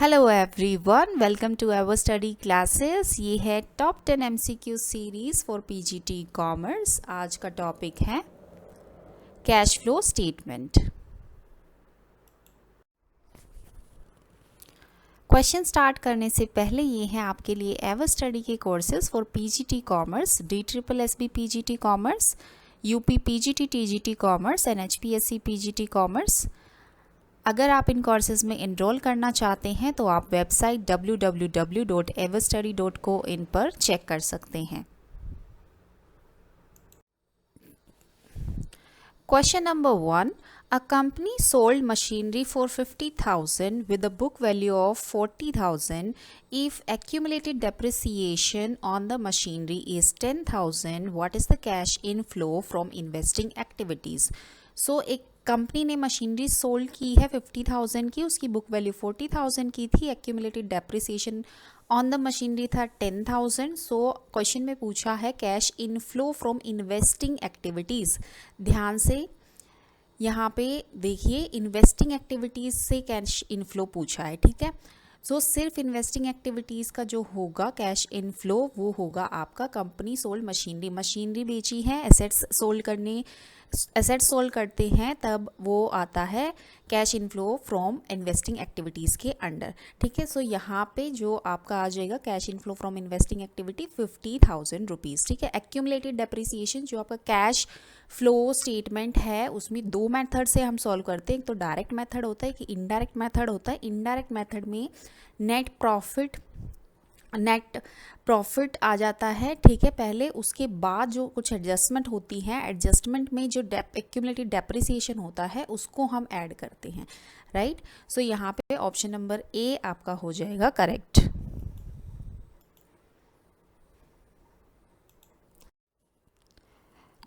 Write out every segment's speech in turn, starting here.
Hello everyone, welcome to our study classes. ये है top 10 MCQ series for PGT commerce. आज का topic है cash flow statement. Question start करने से पहले ये है आपके लिए एवर स्टडी के courses for PGT commerce, DSSB PGT commerce, UP PGT TGT commerce and HPSC PGT commerce. अगर आप इन कोर्सेज में इनरोल करना चाहते हैं तो आप वेबसाइट www.everstudy.co.in पर चेक कर सकते हैं। Question number 1, a company sold machinery for 50,000 with a book value of 40,000. If accumulated depreciation on the machinery is 10,000, what is the cash inflow from investing activities? So एक company ने machinery sold की है 50,000 की, उसकी book value 40,000 की थी, accumulated depreciation on the machinery था 10,000। So question में पूछा है cash inflow from investing activities. ध्यान से यहाँ पे देखिए, इन्वेस्टिंग एक्टिविटीज़ से कैश इनफ्लो पूछा है, ठीक है। सो सिर्फ इन्वेस्टिंग एक्टिविटीज़ का जो होगा कैश इनफ्लो वो होगा आपका कंपनी सोल्ड मशीनरी बेची है, एसेट्स सोल्ड करते हैं तब वो आता है cash inflow from investing activities के अंडर, ठीक है। सो यहाँ पे जो आपका आ जाएगा cash inflow from investing activity 50,000 rupees, ठीक है। एक्यूमुलेटेड डेप्रिसिएशन जो आपका कैश फ्लो स्टेटमेंट है उसमें दो मेथड से हम सॉल्व करते हैं। एक तो डायरेक्ट मेथड होता है, कि इनडायरेक्ट मेथड होता है। इनडायरेक्ट मेथड में नेट प्रॉफिट आ जाता है, ठीक है, पहले। उसके बाद जो कुछ एडजस्टमेंट होती है, एडजस्टमेंट में जो एक्यूमुलेटेड डेप्रिसिएशन होता है उसको हम ऐड करते हैं, राइट। सो यहाँ पे ऑप्शन नंबर ए आपका हो जाएगा correct.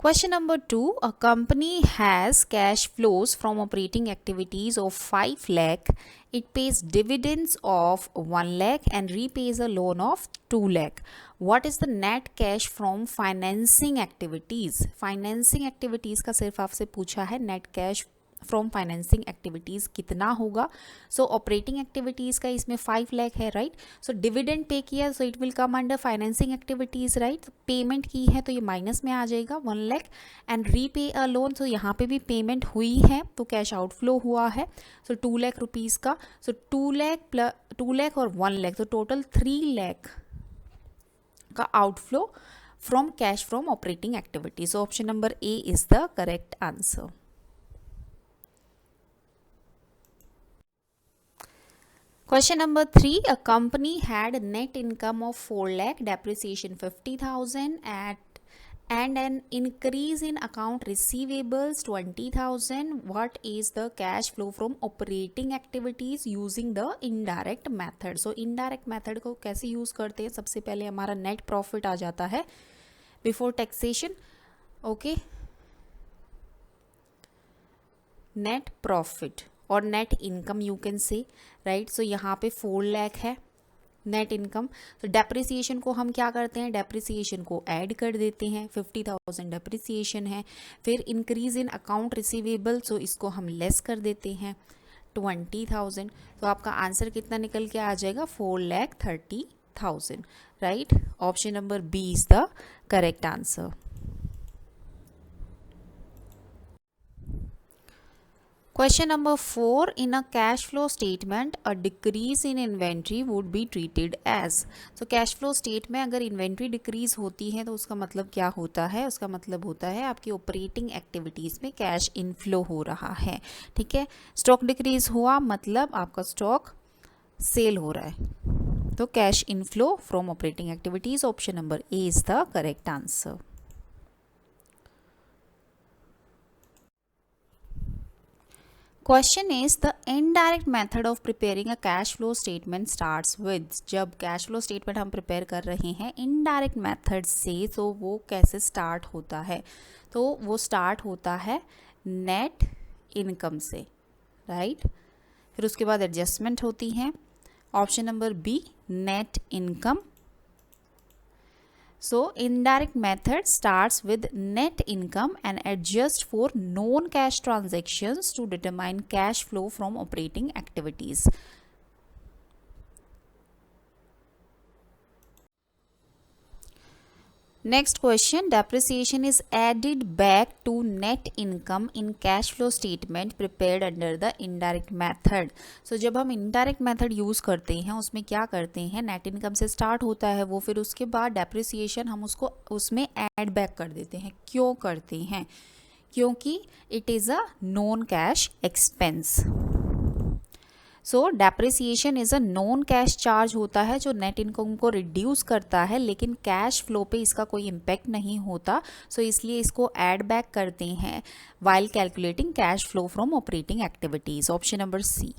Question number 2, a company has cash flows from operating activities of 5 lakh. It pays dividends of 1 lakh and repays a loan of 2 lakh. What is the net cash from financing activities? Financing activities का सिर्फ आपसे पूछा है net cash from financing activities कितना होगा। सो operating activities का इसमें 5 लाख है, राइट। सो डिविडेंड पे किया, so it will come under financing activities, right. Payment की है तो ये माइनस में आ जाएगा 1 lakh and repay a loan. So यहाँ पे भी पेमेंट हुई है तो कैश आउटफ्लो हुआ है, सो 2 लाख रुपीज़ का। सो 2 लाख और 1 लाख, तो टोटल 3 लाख का outflow from cash from operating activity. So option number A is the correct answer. Question number 3, a company had net income of 4 lakh, depreciation 50,000 and an increase in account receivables 20,000. What is the cash flow from operating activities using the indirect method? So indirect method को कैसे use करते हैं? सबसे पहले हमारा net profit आ जाता है before taxation, okay, net profit और net income you can say, right. So यहाँ पे 4 लाख है नेट इनकम। तो डेप्रिसिएशन को हम क्या करते हैं, डेप्रिसिएशन को ऐड कर देते हैं, 50,000 डेप्रिसिएशन है। फिर इंक्रीज इन अकाउंट रिसीवेबल, सो इसको हम लेस कर देते हैं 20,000। तो आपका आंसर कितना निकल के आ जाएगा, 4,30,000, right. Option number B is the correct answer. Question number 4, in a cash flow statement, a decrease in inventory would be treated as. So cash flow state में अगर inventory decrease होती है तो उसका मतलब क्या होता है, उसका मतलब होता है आपकी ऑपरेटिंग एक्टिविटीज़ में कैश इनफ्लो हो रहा है, ठीक है। स्टॉक डिक्रीज हुआ मतलब आपका स्टॉक सेल हो रहा है, तो cash inflow from operating activities. Option number A is the correct answer. Question is the indirect method of preparing a cash flow statement starts with. जब कैश फ्लो स्टेटमेंट हम prepare कर रहे हैं indirect method से, तो वो कैसे start होता है, तो वो स्टार्ट होता है नेट इनकम से, राइट। फिर उसके बाद एडजस्टमेंट होती है, option number B net income. So indirect method starts with net income and adjusts for known cash transactions to determine cash flow from operating activities. Next question, depreciation is added back to net income in cash flow statement prepared under the indirect method. So जब हम indirect method use करते हैं उसमें क्या करते हैं, net income से start होता है वो, फिर उसके बाद डेप्रिसिएशन हम उसको उसमें ऐड बैक कर देते हैं. क्यों करते हैं? क्योंकि it is a non cash expense. So depreciation is a non cash charge होता है जो नेट इनकम को रिड्यूस करता है, लेकिन कैश फ्लो पे इसका कोई इम्पैक्ट नहीं होता. सो इसलिए इसको ऐड बैक करते हैं while calculating cash flow from operating activities. Option number C.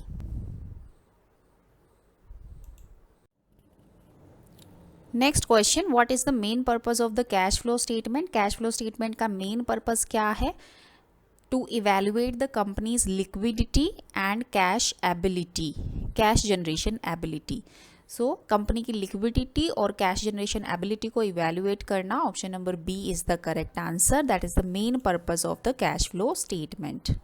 Next question, what is the main purpose of the cash flow statement? Cash flow statement का मेन पर्पस क्या है? To evaluate the company's liquidity and cash ability, cash generation ability. So company की liquidity और cash generation ability को evaluate करना. Option number B is the correct answer. That is the main purpose of the cash flow statement.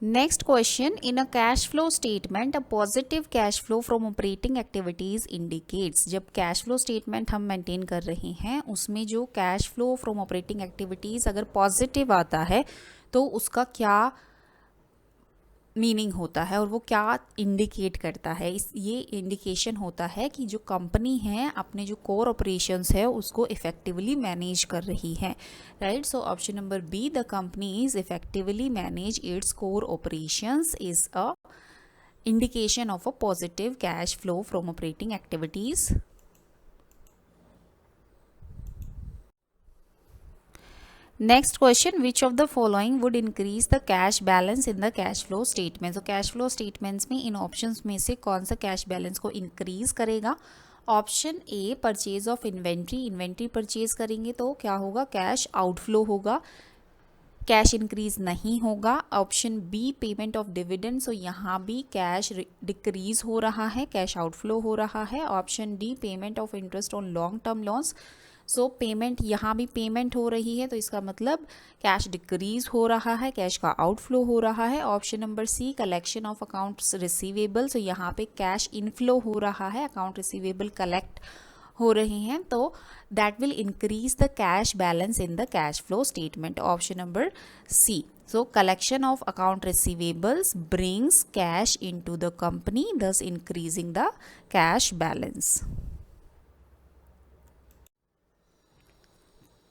Next question, in a cash flow statement a positive cash flow from operating activities indicates. जब cash flow statement हम maintain कर रहे हैं उसमें जो cash flow from operating activities अगर positive आता है तो उसका क्या मीनिंग होता है और वो क्या इंडिकेट करता है? ये इंडिकेशन होता है कि जो कंपनी है अपने जो कोर ऑपरेशंस है उसको इफेक्टिवली मैनेज कर रही है. Right. So option number B, the company is effectively manage its core operations is a indication of a positive cash flow from operating activities. Next question, which of the following would increase the cash balance in the cash flow statement? तो cash flow statements में इन options में से कौन सा cash balance को increase करेगा? Option A, purchase of inventory. Inventory purchase करेंगे तो क्या होगा? कैश आउटफ्लो होगा, कैश इंक्रीज नहीं होगा. Option B, payment of dividend. So यहाँ भी कैश डिक्रीज हो रहा है, कैश आउटफ्लो हो रहा है. Option D, payment of interest on long term loans. So payment, यहाँ भी पेमेंट हो रही है तो इसका मतलब कैश डिक्रीज हो रहा है, कैश का आउटफ्लो हो रहा है. Option number C, collection of accounts receivable. So यहाँ पे कैश इनफ्लो हो रहा है, अकाउंट रिसीवेबल कलेक्ट हो रहे हैं तो that will increase the cash balance in the cash flow statement. Option number C. So collection of account receivables brings cash into the company, thus increasing the cash balance.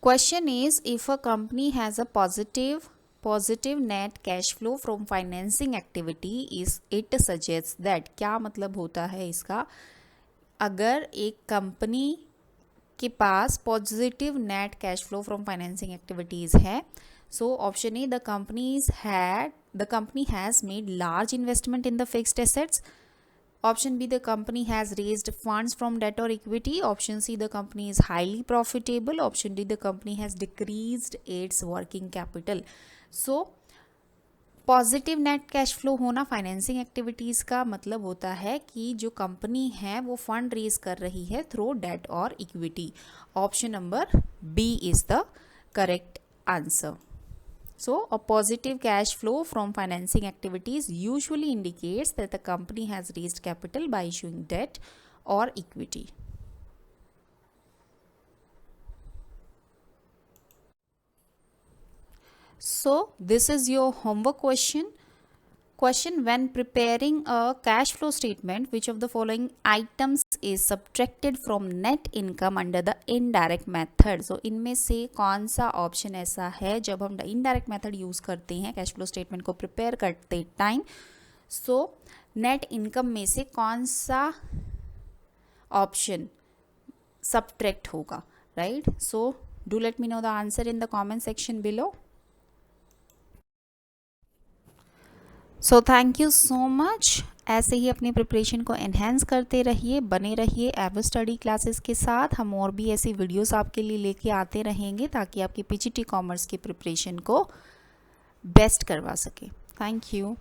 Question is, if a company has a positive net cash flow from financing activity, is it suggests that. क्या मतलब होता है इसका? अगर एक company के पास positive net cash flow from financing activities है, so option A, the company has made large investment in the fixed assets. Option B, the company has raised funds from debt or equity. Option C, the company is highly profitable. Option D, the company has decreased its working capital. So positive net cash flow होना financing activities का मतलब होता है कि जो company है वो fund raise कर रही है थ्रू डेट और equity. Option number B is the correct answer. So a positive cash flow from financing activities usually indicates that the company has raised capital by issuing debt or equity. So this is your homework question. Question, when preparing a cash flow statement, which of the following items is subtracted from net income under the indirect method? So इनमें से कौन सा option ऐसा है जब हम indirect method use करते हैं कैश फ्लो स्टेटमेंट को प्रिपेयर करते टाइम, सो नेट इनकम में से कौन सा ऑप्शन subtract होगा? Right. So do let me know the answer in the comment section below. So thank you so much. ऐसे ही अपनी प्रिपरेशन को एनहेंस करते रहिए, बने रहिए एवर स्टडी क्लासेस के साथ. हम और भी ऐसी वीडियोस आपके लिए लेके आते रहेंगे ताकि आपकी पीजीटी कॉमर्स की प्रिपरेशन को बेस्ट करवा सके. Thank you.